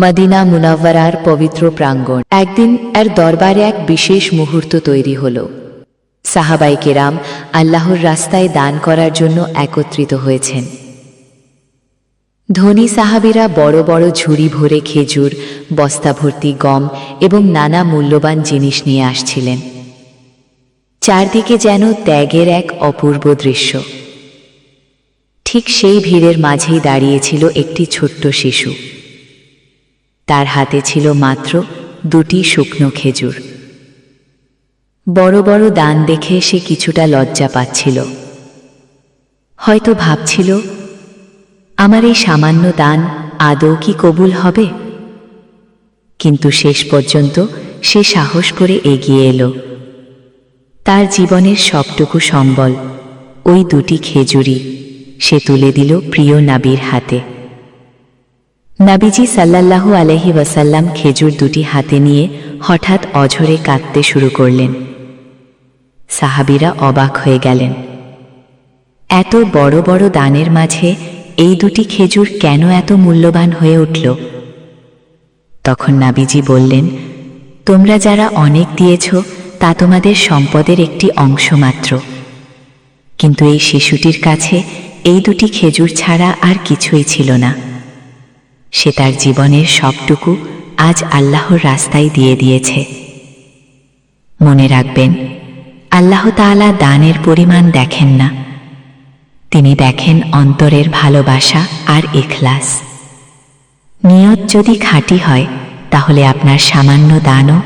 Medina মুনাওয়ারার পবিত্র প্রাঙ্গণ। একদিন এর দরবারে এক বিশেষ মুহূর্ত তৈরি হল। সাহাবায়ে কেরাম আল্লাহর রাস্তায় দান করার জন্য একত্রিত হয়েছেন। ধনী সাহাবীরা বড় বড় ঝুড়ি ভরে খেজুর, বস্তা ভর্তি গম এবং নানা মূল্যবান জিনিস নিয়ে আসছিলেন। চারদিকে যেন ত্যাগের এক অপূর্ব দৃশ্য। ঠিক সেই ভিড়ের মাঝেই দাঁড়িয়েছিল একটি ছোট্ট শিশু। তার হাতে ছিল মাত্র 2টি শুকনো খেজুর। বড় বড় দান দেখে সে কিছুটা লজ্জা পাচ্ছিল। হয়তো ভাবছিল, আমার এই সামান্য দান আদৌ কি কবুল হবে? কিন্তু শেষ পর্যন্ত সে সাহস করে এগিয়ে এলো। তার জীবনের সবটুকু সম্বল, ওই 2টি খেজুরই সে তুলে দিল প্রিয় নবীর হাতে। নবীজি সাল্লাল্লাহু আলাইহি ওয়াসাল্লাম খেজুর 2টি হাতে নিয়ে হঠাৎ অঝরে কাঁদতে শুরু করলেন। সাহাবীরা অবাক হয়ে গেলেন। এত বড় বড় দানের মাঝে এই 2টি খেজুর কেন এত মূল্যবান হয়ে উঠল? তখন নবীজি বললেন, তোমরা যারা অনেক দিয়েছ তা তোমাদের সম্পদের একটি অংশ মাত্র, কিন্তু এই শিশুটির কাছে এই 2টি খেজুর ছাড়া আর কিছুই ছিল না। সে তার জীবনের সবটুকু আজ আল্লাহর রাস্তায় দিয়ে দিয়েছে। মনে রাখবেন, আল্লাহ তাআলা দানের পরিমাণ দেখেন না, তিনি দেখেন অন্তরের ভালোবাসা আর ইখলাস। নিয়ত যদি খাঁটি হয় তাহলে আপনার সামান্য দানও